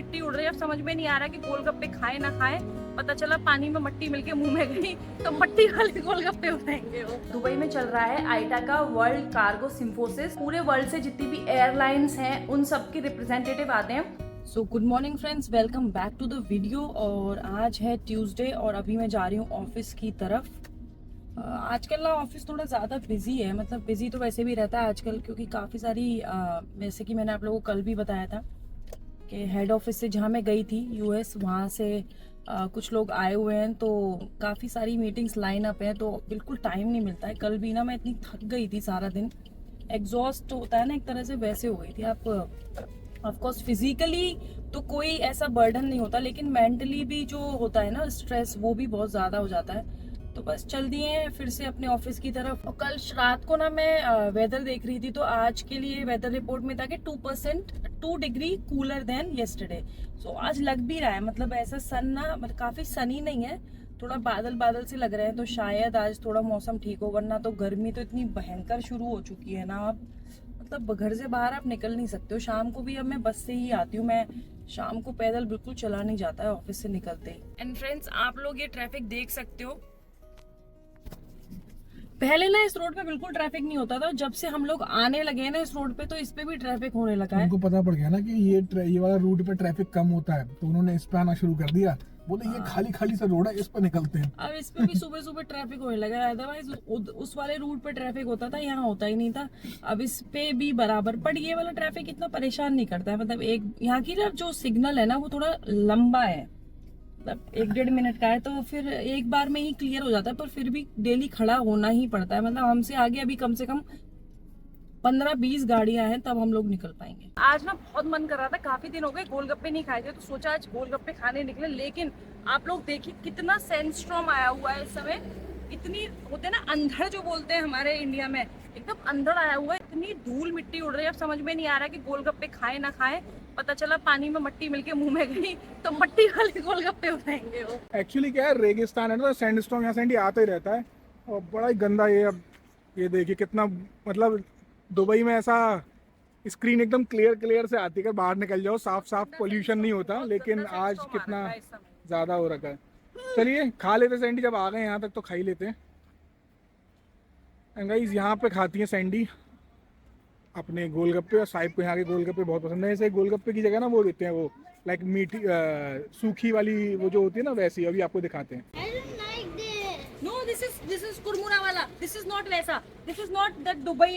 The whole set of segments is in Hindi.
मिट्टी उड़ रही है। अब समझ में नहीं आ रहा कि गोलगप्पे खाए ना खाए। पता चला पानी में मट्टी मिलके मुंह में गई तो मट्टी वाले गोलगप्पे बनाएंगे वो। दुबई में चल रहा है आईटा का वर्ल्ड कार्गो सिम्फोसिस। पूरे वर्ल्ड से जितनी भी एयरलाइंस हैं उन सब के रिप्रेजेंटेटिव आते हैं। So good morning friends, welcome back to the video. और आज है ट्यूसडे और अभी मैं जा रही हूँ ऑफिस की तरफ। आजकल ना ऑफिस थोड़ा ज़्यादा बिजी है, मतलब बिजी तो वैसे भी रहता है आजकल, क्योंकि काफ़ी सारी जैसे कि मैंने आप लोगों को कल भी बताया था कि हेड ऑफिस से जहाँ मैं गई थी यूएस, वहाँ से कुछ लोग आए हुए हैं, तो काफ़ी सारी मीटिंग्स लाइन अप हैं, तो बिल्कुल टाइम नहीं मिलता है। कल भी ना मैं इतनी थक गई थी, सारा दिन एग्जॉस्ट होता है ना एक तरह से, वैसे हो गई थी। आप ऑफकोर्स फिजिकली तो कोई ऐसा बर्डन नहीं होता, लेकिन मेंटली भी जो होता है ना स्ट्रेस, वो भी बहुत ज़्यादा हो जाता है। तो बस चल दिए हैं फिर से अपने ऑफिस की तरफ। और कल रात को ना मैं वेदर देख रही थी, तो आज के लिए वेदर रिपोर्ट में था कि 2 डिग्री कूलर देन येस्टरडे। सो आज लग भी रहा है, मतलब ऐसा सन ना, मतलब काफी सनी नहीं है, थोड़ा बादल बादल से लग रहे हैं, तो शायद आज थोड़ा मौसम ठीक हो। वरना तो गर्मी तो इतनी भयंकर शुरू हो चुकी है ना अब, मतलब घर से बाहर आप निकल नहीं सकते हो। शाम को भी अब मैं बस से ही आती हूँ, मैं शाम को पैदल बिल्कुल चला नहीं जाता है ऑफिस से निकलते ही। एंड फ्रेंड्स, आप लोग ये ट्रैफिक देख सकते हो। पहले ना इस रोड पे बिल्कुल ट्रैफिक नहीं होता था, जब से हम लोग आने लगे हैं ना इस रोड पे, तो इस पे भी ट्रैफिक होने लगा है। उनको पता पड़ गया ना कि ये वाला रूट पे ट्रैफिक कम होता है, तो उन्होंने इस पे आना शुरू कर दिया। बोले ये खाली खाली सा रोड है, इस पर निकलते हैं। अब इस पे भी सुबह सुबह ट्रैफिक होने लगा है। अदरवाइज उस वाले रूट पे ट्रैफिक होता था, यहाँ होता ही नहीं था। अब इस पे भी बराबर, पर ये वाला ट्रैफिक इतना परेशान नहीं करता है। मतलब एक यहाँ की ना जो सिग्नल है ना, वो थोड़ा लंबा है, मतलब 1-1.5 मिनट का है, तो फिर एक बार में ही क्लियर हो जाता है। पर फिर भी डेली खड़ा होना ही पड़ता है, मतलब हमसे आगे अभी कम से कम 15-20 गाड़ियां हैं, तब हम लोग निकल पाएंगे। आज ना बहुत मन कर रहा था, काफी दिन हो गए गोलगप्पे नहीं खाए थे, तो सोचा आज गोलगप्पे खाने निकले। लेकिन आप लोग देखिए कितना सैंडस्टॉर्म आया हुआ है इस समय। इतनी होते हैं ना अंधड़ जो बोलते हैं हमारे इंडिया में, एकदम अंधड़ आया हुआ है, इतनी धूल मिट्टी उड़ रही है। अब समझ में नहीं आ रहा कि गोलगप्पे खाए ना खाए। पता चला पानी में मट्टी मिलके मुंह में गई तो मट्टी वाले गोलगप्पे बनाएंगे वो। एक्चुअली क्या है, रेगिस्तान है ना, सैंडस्टोन यहाँ सैंडी आता ही रहता है और बड़ा ही गंदा ये। अब ये देखिए कितना, मतलब दुबई में ऐसा स्क्रीन एकदम क्लियर क्लियर से आती है, बाहर निकल जाओ साफ साफ, पोल्यूशन नहीं होता। लेकिन आज कितना ज्यादा हो रखा है। चलिए खा लेते सैंडी, जब आ गए यहाँ तक तो खा ही लेते हैं। एंड गाइस, यहाँ पे खाती हैं सैंडी अपने गोलगप्पे, और साहिब को यहाँ के गोलगप्पे बहुत पसंद है। ऐसे गोलगप्पे की जगह ना वो देते हैं, वो लाइक मीठी सूखी वाली वो जो होती है ना, वैसी। अभी आपको दिखाते हैं। No, this is कुरमुरा वाला. This is not वैसा. This is not that Dubai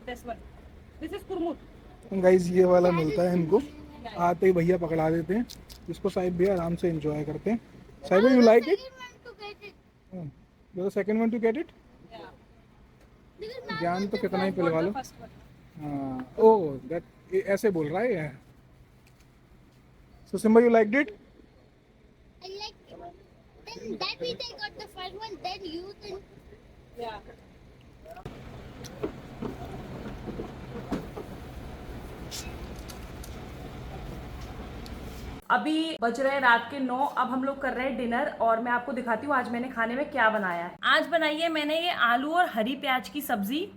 this one. This is कुरमुर. गाइस ये वाला मिलता है इनको, आते ही भैया पकड़ा देते हैं, जिसको साहिब भैया आराम से एंजॉय करते हैं। Sahib, you like it? Second one to get it. ज्ञान तो कितना ही पिलवा लो। हाँ, ओह दैट ऐसे बोल रहा है। So Simba, you like it? I like it. Then that means I got the first one, then you, then Yeah. अभी बज रहे हैं रात के 9। अब हम लोग कर रहे हैं डिनर, और मैं आपको दिखाती हूँ आज मैंने खाने में क्या बनाया है। आज बनाई है मैंने ये आलू और हरी प्याज की सब्जी,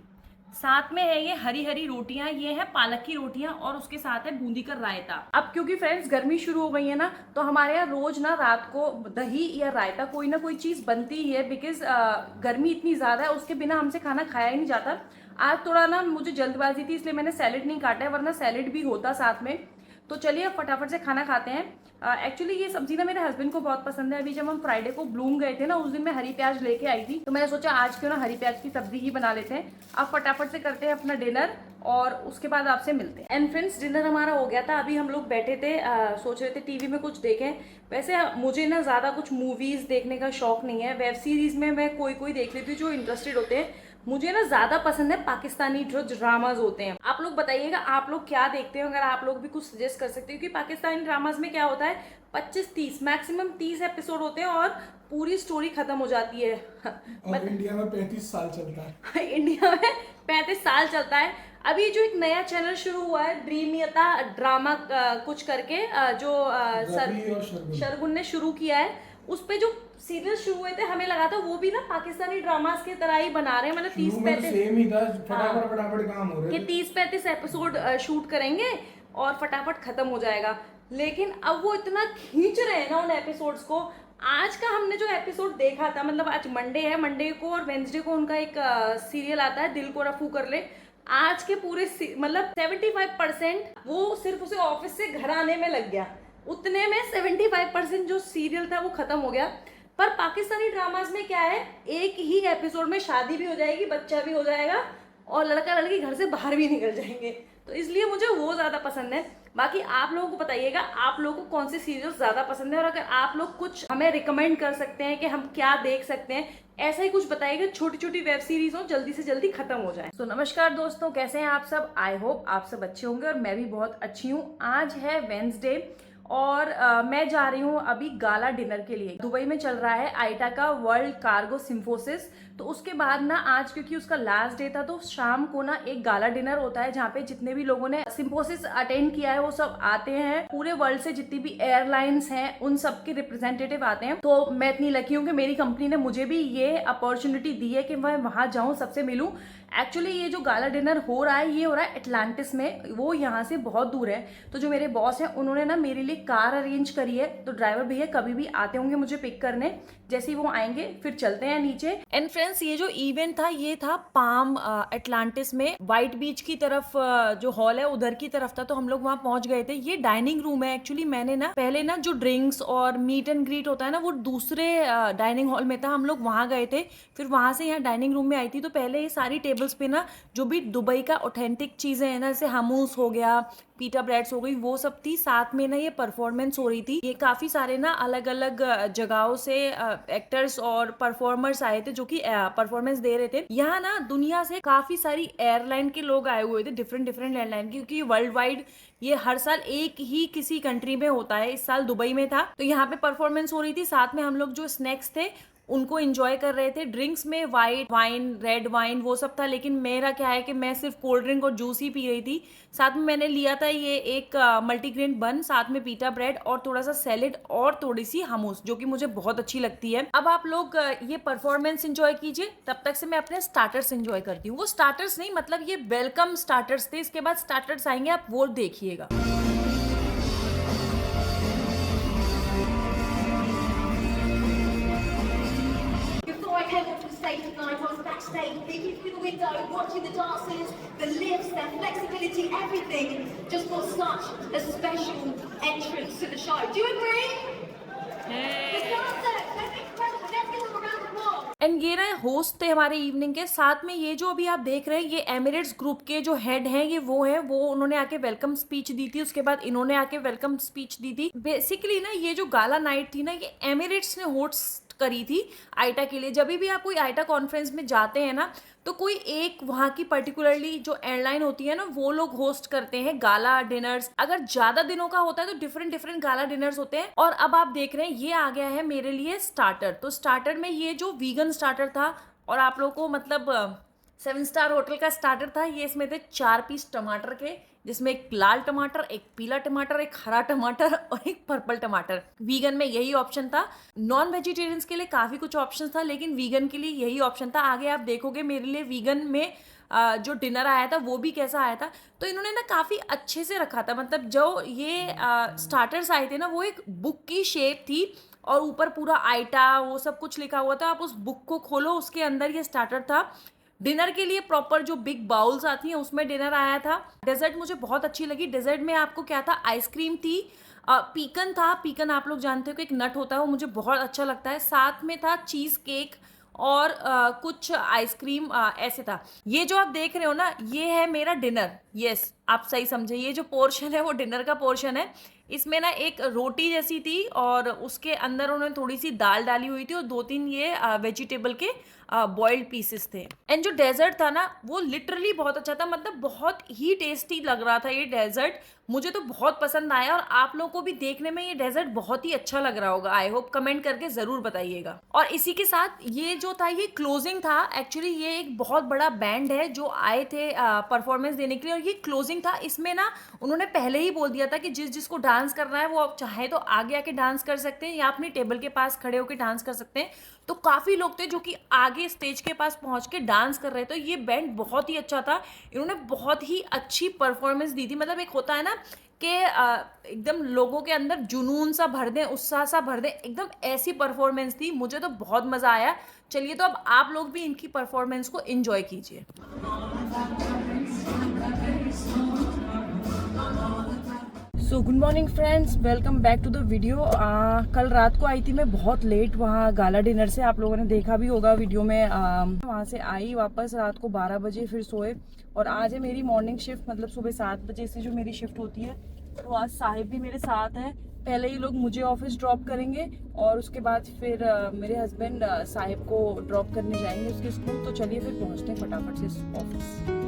साथ में है ये हरी हरी रोटियां, ये है पालक की रोटियां, और उसके साथ है बूंदी का रायता। अब क्योंकि फ्रेंड्स गर्मी शुरू हो गई है ना, तो हमारे यहाँ रोज ना रात को दही या रायता कोई ना कोई चीज बनती ही है, बिकॉज गर्मी इतनी ज्यादा है, उसके बिना हमसे खाना खाया ही नहीं जाता। आज थोड़ा ना मुझे जल्दबाजी थी, इसलिए मैंने सैलेड नहीं काटा है, वरना सैलेड भी होता साथ में। तो चलिए फटाफट से खाना खाते हैं। एक्चुअली ये सब्जी ना मेरे हस्बैंड को बहुत पसंद है। अभी जब हम फ्राइडे को ब्लूम गए थे ना, उस दिन मैं हरी प्याज लेके आई थी, तो मैंने सोचा आज क्यों ना हरी प्याज की सब्जी ही बना लेते हैं। अब फटाफट से करते हैं अपना डिनर, और उसके बाद आपसे मिलते हैं। एंड फ्रेंड्स, डिनर हमारा हो गया था। अभी हम लोग बैठे थे, सोच रहे थे टीवी में कुछ देखें। वैसे मुझे ना ज्यादा कुछ मूवीज देखने का शौक नहीं है। वेब सीरीज में मैं कोई देख लेती हूँ जो इंटरेस्टेड होते हैं। मुझे ना ज्यादा पसंद है पाकिस्तानी जो ड्रामाज होते हैं। आप लोग बताइएगा आप लोग क्या देखते हो, अगर आप लोग भी कुछ सजेस्ट कर सकते हो। क्योंकि पाकिस्तानी ड्रामाज में क्या होता है, 25-30 मैक्सिमम 30 एपिसोड होते हैं और पूरी स्टोरी खत्म हो जाती है। और इंडिया में 35 साल चलता है। इंडिया में 35 साल चलता है। अभी जो एक नया चैनल शुरू हुआ है, ड्रीमियता ड्रामा कुछ करके, जो शरगुन ने शुरू किया है, उस पे जो सीरियल शुरू हुए थे, हमें लगा था वो भी ना पाकिस्तानी ड्रामास की तरह ही बना रहे हैं, मतलब 30-35 सेम ही था, फटाफट काम हो रहे थे। 30-35 एपिसोड शूट करेंगे। और फटाफट खत्म हो जाएगा। लेकिन अब वो इतना खींच रहे हैं ना उन एपिसोड्स को। आज का हमने जो एपिसोड देखा था, मतलब आज मंडे है, मंडे को और वेंसडे को उनका एक सीरियल आता है दिल को रफू कर ले। आज के पूरे मतलब 75% वो सिर्फ उसे ऑफिस से घर आने में लग गया, उतने में 75% जो सीरियल था वो खत्म हो गया। पर पाकिस्तानी ड्रामाज में क्या है, एक ही एपिसोड में शादी भी हो जाएगी, बच्चा भी हो जाएगा और लड़का लड़की घर से बाहर भी निकल जाएंगे, तो इसलिए मुझे वो ज़्यादा पसंद है। बाकी आप लोगों को बताइएगा आप लोगों को कौन सी सीरियल ज़्यादा पसंद है, और अगर आप लोग कुछ हमें रिकमेंड कर सकते हैं कि हम क्या देख सकते हैं, ऐसा ही कुछ बताइएगा। छोटी छोटी वेब सीरीज हो, जल्दी से जल्दी खत्म हो जाए। तो नमस्कार दोस्तों, कैसे हैं आप सब? आई होप आप सब अच्छे होंगे और मैं भी बहुत अच्छी हूँ। आज है वेंसडे और मैं जा रही हूँ अभी गाला डिनर के लिए। दुबई में चल रहा है आईटा का वर्ल्ड कार्गो सिम्फोसिस, तो उसके बाद ना आज क्योंकि उसका लास्ट डे था तो शाम को ना एक गाला डिनर होता है जहाँ पे जितने भी लोगों ने सिम्फोसिस अटेंड किया है वो सब आते हैं। पूरे वर्ल्ड से जितनी भी एयरलाइंस हैं उन सब के रिप्रेजेंटेटिव आते हैं। तो मैं इतनी लकी हूँ कि मेरी कंपनी ने मुझे भी ये अपॉर्चुनिटी दी है कि मैं वहाँ जाऊँ, सबसे मिलूँ। एक्चुअली ये जो गाला डिनर हो रहा है ये हो रहा है एटलांटिस में, वो यहाँ से बहुत दूर है। तो जो मेरे बॉस हैं उन्होंने ना मेरे लिए कार अरेंज करी है, तो ड्राइवर भैया कभी भी आते होंगे मुझे पिक करने। जैसे ही वो आएंगे फिर चलते हैं नीचे। एंड फ्रेंड्स, ये जो इवेंट था ये था पाम एटलांटिस में, वाइट बीच की तरफ जो हॉल है उधर की तरफ था, तो हम लोग वहाँ पहुंच गए थे। ये डाइनिंग रूम है। एक्चुअली मैंने ना पहले ना जो ड्रिंक्स और मीट एंड ग्रीट होता है ना वो दूसरे डाइनिंग हॉल में था, हम लोग वहाँ गए थे। फिर वहाँ से यहाँ डाइनिंग रूम में आई थी, तो पहले ये सारी टेबल्स पे ना जो भी दुबई का ऑथेंटिक चीजें हैं ना, जैसे हमूस हो गया, पीटा ब्रेड्स हो गई, वो सब थी। साथ में ना ये परफॉर्मेंस हो रही थी। ये काफी सारे ना अलग अलग जगहों से एक्टर्स और परफॉर्मर्स आए थे जो कि परफॉर्मेंस दे रहे थे। यहाँ ना दुनिया से काफी सारी एयरलाइन के लोग आए हुए थे, डिफरेंट डिफरेंट एयरलाइन, क्योंकि वर्ल्ड वाइड ये हर साल एक ही किसी कंट्री में होता है। इस साल दुबई में था, तो यहाँ पे परफॉर्मेंस हो रही थी। साथ में हम लोग जो स्नैक्स थे उनको एंजॉय कर रहे थे। ड्रिंक्स में वाइट वाइन, रेड वाइन, वो सब था, लेकिन मेरा क्या है कि मैं सिर्फ कोल्ड ड्रिंक और जूस ही पी रही थी। साथ में मैंने लिया था ये एक मल्टीग्रेन बन, साथ में पीटा ब्रेड और थोड़ा सा सैलेड और थोड़ी सी हमूस, जो कि मुझे बहुत अच्छी लगती है। अब आप लोग ये परफॉर्मेंस एंजॉय कीजिए, तब तक से मैं अपने स्टार्टर्स एंजॉय करती हूँ। वो स्टार्टर्स नहीं, मतलब ये वेलकम स्टार्टर्स थे, इसके बाद स्टार्टर्स आएंगे, आप वो देखिएगा। Before I came up to the stage tonight, I was backstage, peeking through the window, watching the dancers, the lifts, their flexibility, everything. Just for such a special entrance to the show. Do you agree? The dancers, they're incredible. Let's give them a round of applause. And ये ना होस्ट थे हमारे इवनिंग के। साथ में ये जो अभी आप देख रहे हैं ये एमिरेट्स ग्रुप के जो हेड हैं, ये वो है, वो उन्होंने आके वेलकम स्पीच दी थी। उसके बाद इन्होंने आके वेलकम स्पीच दी थी। बेसिकली ना ये जो गाला नाइट थी ना ये एमिरेट्स ने होस्ट करी थी आईटा के लिए। जब भी आप कोई आईटा कॉन्फ्रेंस में जाते हैं ना तो कोई एक वहाँ की पर्टिकुलरली जो एयरलाइन होती है ना वो लोग होस्ट करते हैं गाला डिनर्स। अगर ज्यादा दिनों का होता है तो डिफरेंट डिफरेंट गाला डिनर्स होते हैं। और अब आप देख रहे हैं ये आ गया है मेरे लिए स्टार्टर। तो स्टार्टर में ये जो वीगन स्टार्टर था, और आप लोगों को मतलब 7 स्टार होटल का स्टार्टर था। ये इसमें थे 4 पीस टमाटर के, जिसमें एक लाल टमाटर, एक पीला टमाटर, एक हरा टमाटर और एक पर्पल टमाटर। वीगन में यही ऑप्शन था। नॉन वेजिटेरियंस के लिए काफी कुछ ऑप्शन था, लेकिन वीगन के लिए यही ऑप्शन था। आगे आप देखोगे मेरे लिए वीगन में जो डिनर आया था वो भी कैसा आया था। तो इन्होंने ना काफी अच्छे से रखा था। मतलब जो ये स्टार्टर्स आए थे ना वो एक बुक की शेप थी और ऊपर पूरा आईटा वो सब कुछ लिखा हुआ था। आप उस बुक को खोलो, उसके अंदर ये स्टार्टर था। डिनर के लिए प्रॉपर जो बिग बाउल्स आती हैं उसमें डिनर आया था। डेजर्ट मुझे बहुत अच्छी लगी। डेजर्ट में आपको क्या था, आइसक्रीम थी, पीकन था। पीकन आप लोग जानते हो कि एक नट होता है, वो मुझे बहुत अच्छा लगता है। साथ में था चीज केक और कुछ आइसक्रीम ऐसे था। ये जो आप देख रहे हो ना ये है मेरा डिनर। यस, आप सही समझे, ये जो पोर्शन है वो डिनर का पोर्शन है। इसमें ना एक रोटी जैसी थी और उसके अंदर उन्होंने थोड़ी सी दाल डाली हुई थी और 2-3 ये वेजिटेबल के बॉइल्ड पीसेस थे। एंड जो डेजर्ट था ना वो लिटरली बहुत अच्छा था। मतलब बहुत ही टेस्टी लग रहा था ये डेजर्ट, मुझे तो बहुत पसंद आया। और आप लोगों को भी देखने में ये डेजर्ट बहुत ही अच्छा लग रहा होगा। आई होप, कमेंट करके जरूर बताइएगा। और इसी के साथ ये जो था ये क्लोजिंग था। एक्चुअली ये एक बहुत बड़ा बैंड है जो आए थे परफॉर्मेंस देने के लिए, और ये क्लोजिंग था। इसमें ना उन्होंने पहले ही बोल दिया था कि जिसको डांस करना है वो आप चाहे तो आगे आके डांस कर सकते हैं या अपनी टेबल के पास खड़े होकर डांस कर सकते हैं। तो काफी लोग थे जो कि आगे स्टेज के पास पहुंच के डांस कर रहे थे। ये बैंड बहुत ही अच्छा था, इन्होंने बहुत ही अच्छी परफॉर्मेंस दी थी। मतलब एक होता है ना कि एकदम लोगों के अंदर जुनून सा भर दें, उत्साह सा भर दें, एकदम ऐसी परफॉर्मेंस थी। मुझे तो बहुत मज़ा आया। चलिए तो अब आप लोग भी इनकी परफॉर्मेंस को एंजॉय कीजिए। So good morning friends, welcome back to the video. कल रात को आई थी मैं बहुत लेट वहाँ गाला डिनर से, आप लोगों ने देखा भी होगा वीडियो में। वहाँ से आई वापस रात को 12 बजे, फिर सोए। और आज है मेरी मॉर्निंग शिफ्ट, मतलब सुबह 7 बजे से जो मेरी शिफ्ट होती है। तो आज साहिब भी मेरे साथ है। पहले ही लोग मुझे ऑफिस ड्रॉप करेंगे और उसके बाद फिर मेरे हस्बैंड साहिब को ड्रॉप करने जाएंगे उसके स्कूल। तो चलिए फिर पहुँचते हैं फटाफट से ऑफिस।